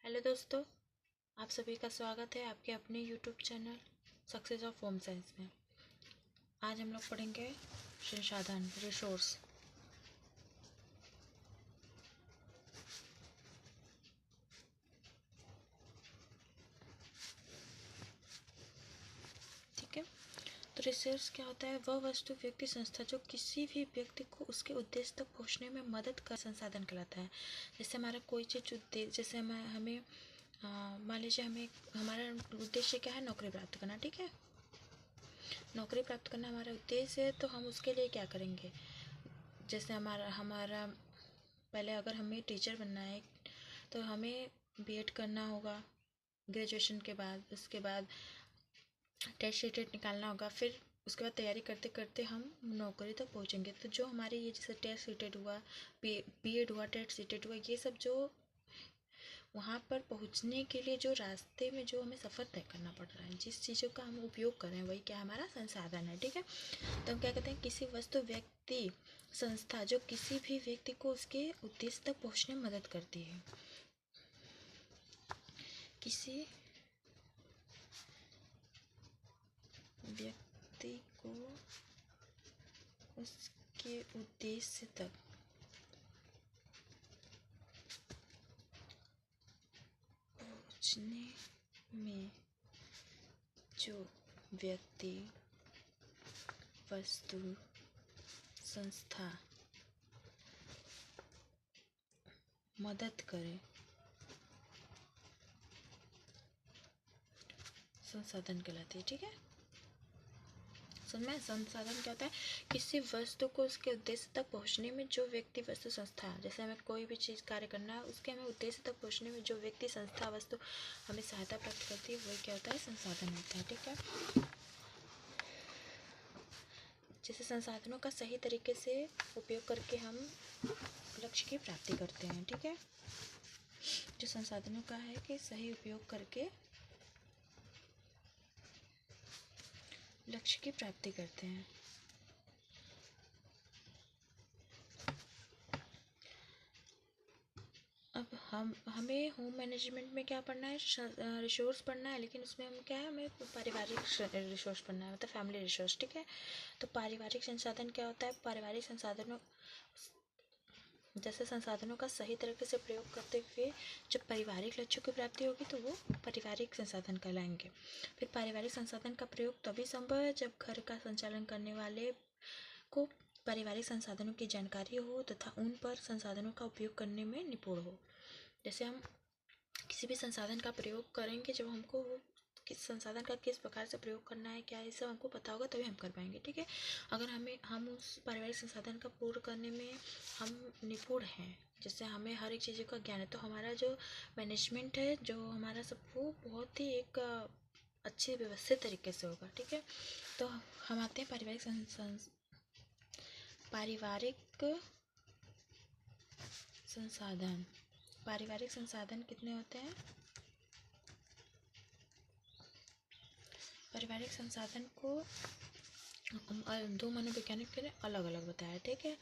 Hello दोस्तों, आप सभी का स्वागत है आपके अपने YouTube channel success of home science में। आज हम लोग पढ़ेंगे संसाधन रिसोर्स। ठीक है, तो रिसोर्स क्या होता है? वह वस्तु, व्यक्ति, संस्था जो किसी भी व्यक्ति को उसके उद्देश्य तक पहुंचने में मदद कर संसाधन कहलाता है। जैसे हमारा कोई चीज़ उद्देश्य, जैसे हमें मान लीजिए हमें हमारा उद्देश्य क्या है? नौकरी प्राप्त करना। ठीक है, नौकरी प्राप्त करना हमारा उद्देश्य है, तो हम उसके लिए क्या करेंगे? जैसे हमारा हमारा पहले अगर हमें टीचर बनना है तो हमें बीएड करना होगा ग्रेजुएशन के बाद। उसके बाद टेस्ट सीटेट निकालना होगा, फिर उसके बाद तैयारी करते करते हम नौकरी तक पहुंचेंगे। तो जो हमारे ये जैसे टेस्ट सीटेट हुआ, बीएड हुआ, टेस्ट सीटेट हुआ, ये सब जो वहाँ पर पहुँचने के लिए जो रास्ते में जो हमें सफ़र तय करना पड़ रहा है, जिस चीज़ों का हम उपयोग कर रहे हैं, वही क्या हमारा संसाधन है। ठीक है, तो हम क्या कहते हैं? किसी वस्तु, व्यक्ति, संस्था जो किसी भी व्यक्ति को उसके उद्देश्य तक पहुँचने में मदद करती है। किसी व्यक्ति को उसके उद्देश्य तक पहुँचने में जो व्यक्ति, वस्तु, संस्था मदद करे, संसाधन कहलाती है। ठीक है, समझ में? संसाधन क्या होता है? किसी वस्तु को उसके उद्देश्य तक पहुंचने में जो व्यक्ति, वस्तु, संस्था, जैसे हमें कोई भी चीज़ कार्य करना है, उसके हमें उद्देश्य तक पहुंचने में जो व्यक्ति, संस्था, वस्तु हमें सहायता प्राप्त करती है, वही क्या होता है? संसाधन होता है। ठीक है, जैसे संसाधनों का सही तरीके से उपयोग करके हम लक्ष्य की प्राप्ति करते हैं। ठीक है, जो संसाधनों का है कि सही उपयोग करके लक्ष्य की प्राप्ति करते हैं। अब हमें होम मैनेजमेंट में क्या पढ़ना है? रिसोर्स पढ़ना है, लेकिन उसमें हम क्या है? हमें पारिवारिक रिसोर्स पढ़ना है, मतलब फैमिली रिसोर्स। ठीक है, तो पारिवारिक संसाधन क्या होता है? पारिवारिक संसाधनों, जैसे संसाधनों का सही तरीके से प्रयोग करते हुए जब पारिवारिक लक्ष्यों की प्राप्ति होगी तो वो पारिवारिक संसाधन कहलाएंगे। फिर पारिवारिक संसाधन का प्रयोग तभी संभव है जब घर का संचालन करने वाले को पारिवारिक संसाधनों की जानकारी हो तथा उन पर संसाधनों का उपयोग करने में निपुण हो। जैसे हम किसी भी संसाधन का प्रयोग करेंगे, जब हमको वो किस संसाधन का किस प्रकार से प्रयोग करना है, क्या, ये सब हमको पता होगा तभी हम कर पाएंगे। ठीक है, अगर हम उस पारिवारिक संसाधन का पूर्ण करने में हम निपुण हैं, जैसे हमें हर एक चीज़ों का ज्ञान है, तो हमारा जो मैनेजमेंट है, जो हमारा सब, वो बहुत ही एक अच्छे व्यवस्थित तरीके से होगा। ठीक है, तो हम आते हैं पारिवारिक संसाधन। पारिवारिक संसाधन कितने होते हैं? पारिवारिक संसाधन को दो मनोवैज्ञानिक ने अलग अलग बताया। ठीक है,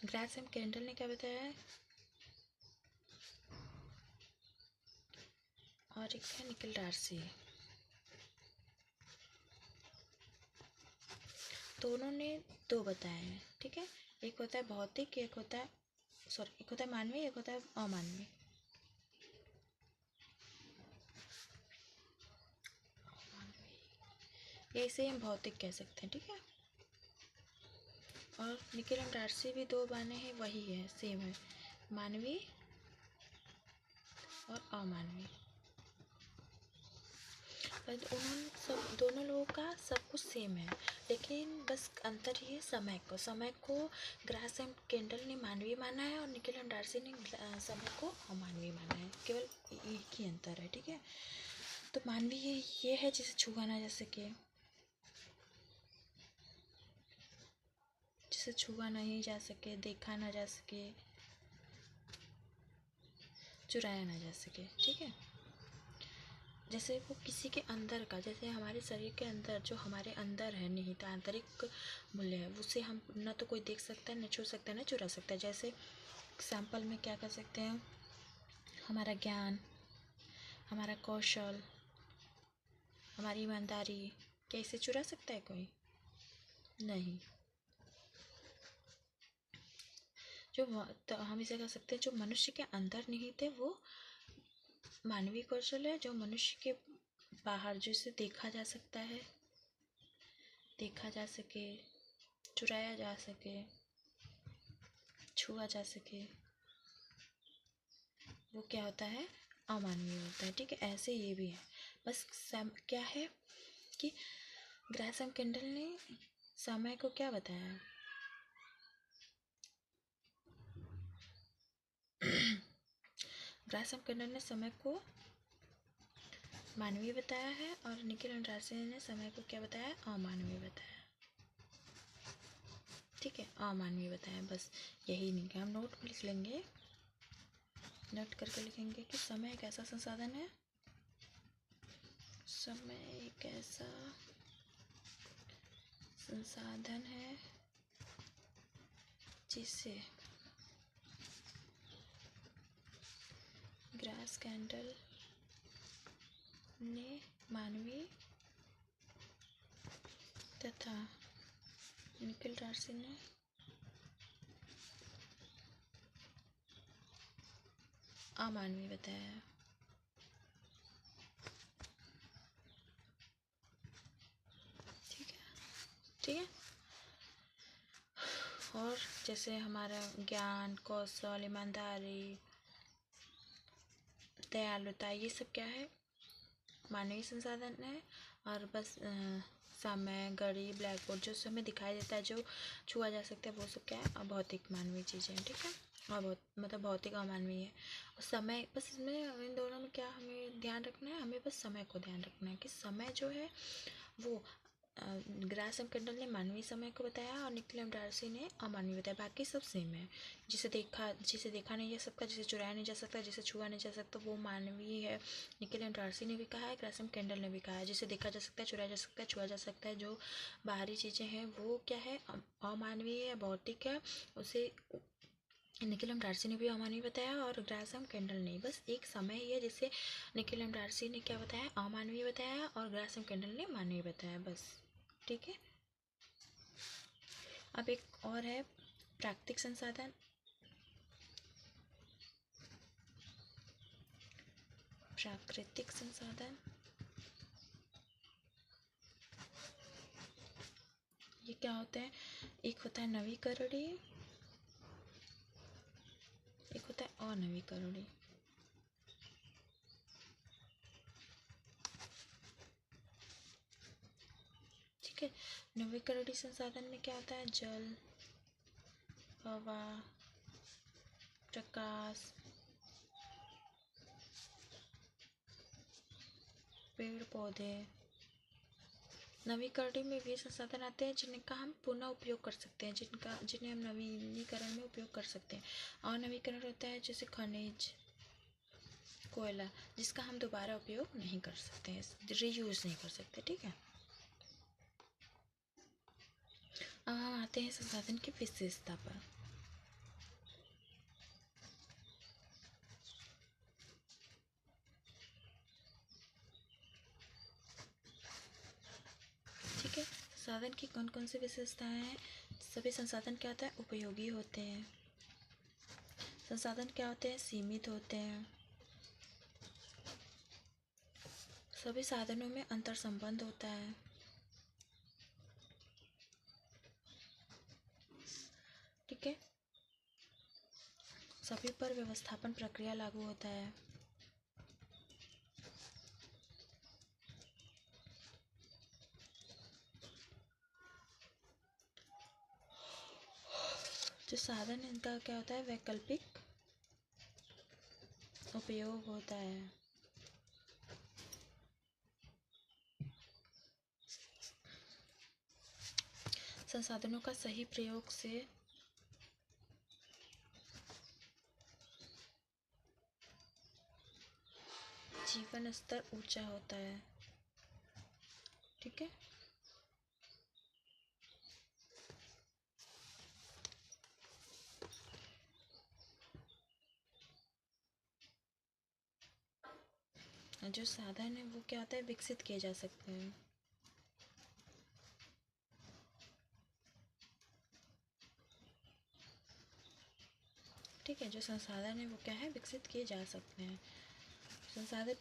ग्रासहैम कैंडल ने क्या बताया है, और एक है निकल डार्सी। दोनों ने दो बताए हैं। ठीक है, एक होता है भौतिक, एक होता है मानवीय, एक होता है अमानवीय। ये इसे हम भौतिक कह सकते हैं। ठीक है, और निकल एंड डार्सी भी दो माने हैं, वही है, सेम है, मानवीय और अमानवीय। उन्होंने सब, दोनों लोगों का सब कुछ सेम है, लेकिन बस अंतर ये है समय को ग्रासहैम कैंडल ने मानवीय माना है और निकल एंड डार्सी ने समय को अमानवीय माना है। केवल एक ही अंतर है। ठीक है, तो मानवीय ये है जिसे छुआ ना जा सके, जिसे छुआ नहीं जा सके, देखा ना जा सके, चुराया ना जा सके। ठीक है, जैसे वो किसी के अंदर का, जैसे हमारे शरीर के अंदर जो हमारे अंदर है निहित आंतरिक मूल्य है, उसे हम न तो कोई देख सकता है, न छू सकता है, न चुरा सकता है। जैसे एग्जाम्पल में क्या कर सकते हैं, हमारा ज्ञान, हमारा कौशल, हमारी ईमानदारी, क्या इसे चुरा सकता है कोई? नहीं। तो हम इसे कह सकते हैं जो मनुष्य के अंदर निहित है वो मानवीय कौशल है, जो मनुष्य के बाहर जिसे देखा जा सकता है, देखा जा सके, चुराया जा सके, छुआ जा सके, वो क्या होता है? अमानवीय होता है। ठीक है, ऐसे ये भी है। बस क्या है कि ग्राहम किंडल ने समय को क्या बताया? ग्राहम किंडल ने समय को मानवीय बताया है और निखिल एंडरसन ने समय को क्या बताया? अमानवीय बताया। ठीक है, अमानवीय बताया। बस यही नहीं कि हम नोट में लिख लेंगे, नोट करके लिखेंगे कि समय एक ऐसा संसाधन है, समय एक ऐसा संसाधन है जिसे ग्रास कैंडल ने मानवीय तथा निखिल डार्सी ने अमानवीय बताया। ठीक है, ठीक है। और जैसे हमारा ज्ञान, कौशल, ईमानदारी, दयालुता, ये सब क्या है? मानवीय संसाधन है। और बस समय, घड़ी, ब्लैक बोर्ड जो हमें दिखाई देता है, जो छुआ जा सकता है, वो सब क्या है? अभौतिक मानवीय चीज़ें हैं। ठीक है, और मतलब भौतिक अमानवीय है। और समय, बस इसमें इन दोनों में क्या हमें ध्यान रखना है? हमें बस समय को ध्यान रखना है कि समय जो है वो ग्राहम किंडल ने मानवीय समय को बताया और निखिल डार्सी ने अमानवीय बताया। बाकी सब सेम है। जिसे देखा नहीं जा सकता, जिसे चुराया नहीं जा सकता, जिसे छुआ नहीं जा सकता, वो मानवीय है। निखिल डार्सी ने भी कहा है, ग्राहम किंडल ने भी कहा है। जिसे देखा जा सकता है, चुराया जा सकता है, छुआ जा सकता है, जो बाहरी चीज़ें हैं वो क्या है? अमानवीय है, भौतिक है। उसे निखिल डार्सी ने भी अमानवीय बताया और ग्राहम किंडल ने। बस एक समय ही है जिसे निखिल डार्सी ने क्या बताया? अमानवीय बताया और ग्राहम किंडल ने मानवीय बताया। बस, ठीक है। अब एक और है प्राकृतिक संसाधन। प्राकृतिक संसाधन ये क्या होते हैं? एक होता है नवीकरणीय, एक होता है अनवीकरणीय। ठीक है, नवीकरणीय संसाधन में क्या होता है? जल, हवा, प्रकाश, पेड़ पौधे। नवीकरणीय में वे संसाधन आते हैं जिनका हम पुनः उपयोग कर सकते हैं, जिन्हें हम नवीनीकरण में उपयोग कर सकते हैं। अनवीकरण होता है जैसे खनिज, कोयला, जिसका हम दोबारा उपयोग नहीं कर सकते हैं, रीयूज नहीं कर सकते। ठीक है, अब हम आते हैं संसाधन की विशेषता पर। ठीक है, संसाधन की कौन कौन सी विशेषताएं हैं? सभी संसाधन क्या होता है? उपयोगी होते हैं। संसाधन क्या होते हैं? सीमित होते हैं। सभी साधनों में अंतर संबंध होता है। ठीक है, सभी पर व्यवस्थापन प्रक्रिया लागू होता है। जो साधन इनका क्या होता है? वैकल्पिक उपयोग होता है। संसाधनों का सही प्रयोग से जीवन स्तर ऊंचा होता है। ठीक है, जो साधन है वो क्या होता है, विकसित किए जा सकते हैं। ठीक है, जो संसाधन है वो क्या है, विकसित किए जा सकते हैं। संसाधन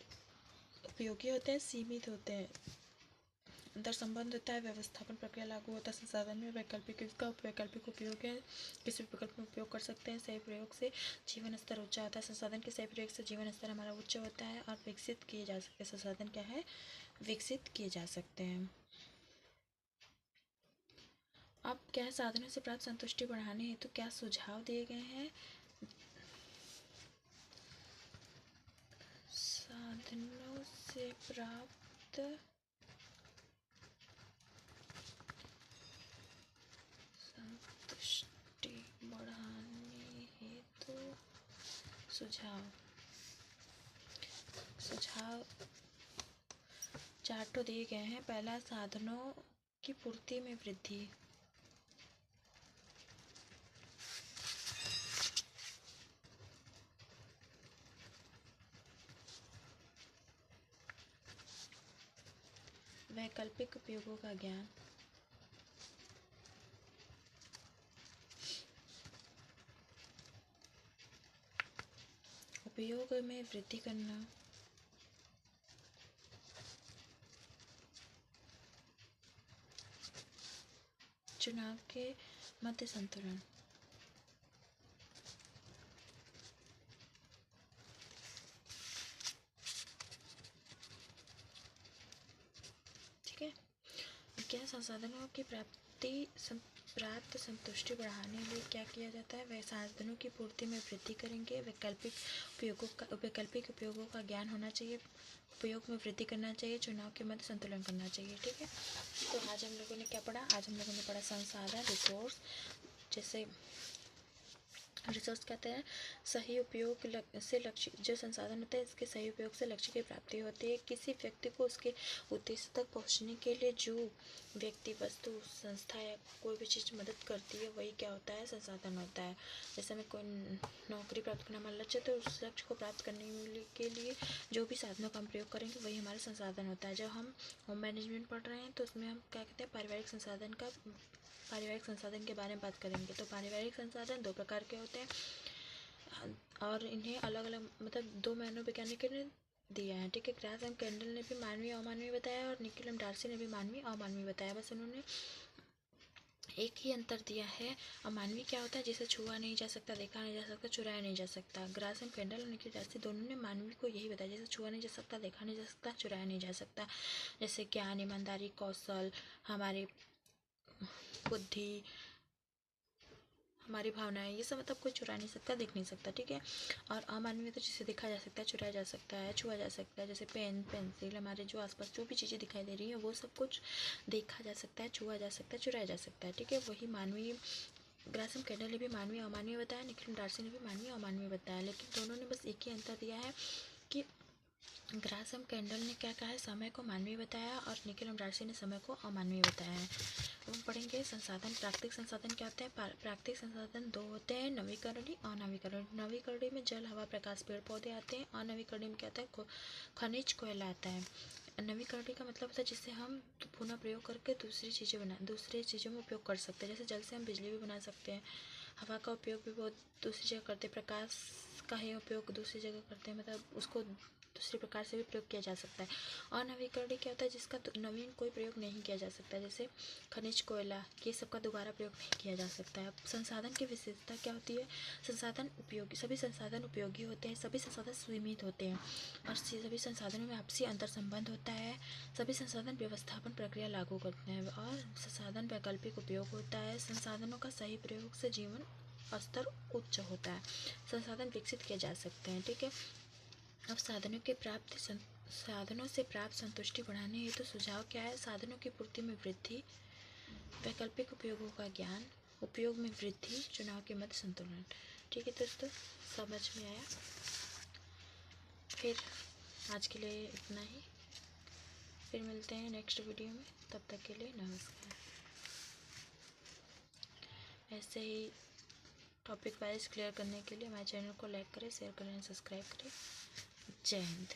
उपयोगी होते हैं, सीमित होते हैं, अंतर संबंध होता है, व्यवस्थापन प्रक्रिया लागू होता है। संसाधन में वैकल्पिक, इसका वैकल्पिक उपयोग है, किसी भी विकल्प में उपयोग कर सकते हैं। सही प्रयोग से जीवन स्तर ऊंचा होता है। संसाधन के सही प्रयोग से जीवन स्तर हमारा उच्च होता है और विकसित किए जा सकते हैं। संसाधन क्या है, विकसित किए जा सकते हैं। अब क्या है, साधनों से प्राप्त संतुष्टि बढ़ाने हेतु तो क्या सुझाव दिए गए हैं। साधनों से प्राप्त संतुष्टि बढ़ाने हेतु सुझाव 4 दिए गए हैं। पहला, साधनों की पूर्ति में वृद्धि। वैकल्पिक उपयोगों का ज्ञान। उपयोग में वृद्धि करना। चुनाव के मध्य संतुलन। ठीक है, क्या संसाधनों की प्राप्त संतुष्टि बढ़ाने के लिए क्या किया जाता है, वह साधनों की पूर्ति में वृद्धि करेंगे। वैकल्पिक उपयोगों का ज्ञान होना चाहिए। उपयोग में वृद्धि करना चाहिए। चुनाव के मध्य संतुलन करना चाहिए। ठीक है, तो आज हम लोगों ने क्या पढ़ा, आज हम लोगों ने पढ़ा संसाधन, रिसोर्स। जैसे रिसोर्स कहते हैं सही उपयोग से लक्ष्य, जो संसाधन होता है इसके सही उपयोग से लक्ष्य की प्राप्ति होती है। किसी व्यक्ति को उसके उद्देश्य तक पहुंचने के लिए जो व्यक्ति, वस्तु, संस्था या कोई भी चीज़ मदद करती है वही क्या होता है, संसाधन होता है। जैसे हमें कोई नौकरी प्राप्त करना हमारा लक्ष्य, तो उस लक्ष्य को प्राप्त करने के लिए जो भी साधनों का हम प्रयोग करेंगे वही हमारा संसाधन होता है। जब हम होम मैनेजमेंट पढ़ रहे हैं तो उसमें हम क्या कहते हैं, पारिवारिक संसाधन के बारे में बात करेंगे। तो पारिवारिक संसाधन 2 प्रकार के होते हैं और इन्हें अलग अलग मतलब 2 मनोवैज्ञानिक ने दिया है। ठीक है, ग्राहम कैंडल ने भी मानवीय अमानवीय बताया और निकोलम डार्सी ने भी मानवीय अमानवीय बताया। बस उन्होंने एक ही अंतर दिया है। अमानवीय क्या होता है, जिसे छुआ नहीं जा सकता, देखा नहीं जा सकता, चुराया नहीं जा सकता। ग्राहम कैंडल और निकोलम डार्सी दोनों ने मानवीय को यही बताया, जैसे छुआ नहीं जा सकता, देखा नहीं जा सकता, चुराया नहीं जा सकता। जैसे ज्ञान, ईमानदारी, कौशल, हमारी बुद्धि, हमारी भावनाएं, ये सब मतलब कोई चुरा नहीं सकता, देख नहीं सकता। ठीक है, और अमानवीय तो जिसे देखा जा सकता है, चुराया जा सकता है, छुआ जा सकता है। जैसे पेन, पेंसिल, हमारे जो आसपास जो भी चीज़ें दिखाई दे रही है वो सब कुछ देखा जा सकता है, छुआ जा सकता है, चुराया जा सकता है। ठीक है, वही मानवीय ग्राहम कैंडल ने भी मानवीय अमानवीय बताया, निकोलम डार्सी ने भी मानवीय अमानवीय बताया। लेकिन दोनों ने बस एक ही अंतर दिया है कि ग्राहम कैंडल ने क्या कहा है, समय को मानवीय बताया और निकोलम डार्सी ने समय को अमानवीय बताया है। हम पढ़ेंगे संसाधन। प्राकृतिक संसाधन क्या होते हैं, प्राकृतिक संसाधन 2 होते हैं, नवीकरणीय, अनवीकरणीय। नवीकरणीय में जल, हवा, प्रकाश, पेड़ पौधे आते हैं। अनवीकरणीय में क्या आता है, खनिज, कोयला आता है। नवीकरणीय का मतलब होता है जिससे हम पुनः प्रयोग करके दूसरी चीज़ों में उपयोग कर सकते हैं। जैसे जल से हम बिजली भी बना सकते हैं। हवा का उपयोग भी बहुत दूसरी जगह करते हैं। प्रकाश का ही उपयोग दूसरी जगह करते हैं, मतलब उसको दूसरे प्रकार से भी प्रयोग किया जा सकता है। अनवीकरणीय क्या होता है, जिसका नवीन कोई प्रयोग नहीं किया जा सकता। जैसे खनिज, कोयला, ये सब का दोबारा प्रयोग नहीं किया जा सकता है। संसाधन की विशेषता क्या होती है, संसाधन उपयोगी, सभी संसाधन उपयोगी होते हैं, सभी संसाधन सीमित होते हैं और सभी संसाधनों में आपसी अंतर संबंध होता है। सभी संसाधन व्यवस्थापन प्रक्रिया लागू करते हैं और संसाधन वैकल्पिक उपयोग होता है। संसाधनों का सही प्रयोग से जीवन स्तर उच्च होता है। संसाधन विकसित किए जा सकते हैं। ठीक है, अब साधनों से प्राप्त संतुष्टि बढ़ाने हेतु तो सुझाव क्या है, साधनों की पूर्ति में वृद्धि, वैकल्पिक उपयोगों का ज्ञान, उपयोग में वृद्धि, चुनाव के मध्य संतुलन। ठीक है दोस्तों, समझ में आया। फिर आज के लिए इतना ही, फिर मिलते हैं नेक्स्ट वीडियो में। तब तक के लिए नमस्कार। ऐसे ही टॉपिक वाइज क्लियर करने के लिए हमारे चैनल को लाइक करें, शेयर करें, सब्सक्राइब करें। जय हिंद।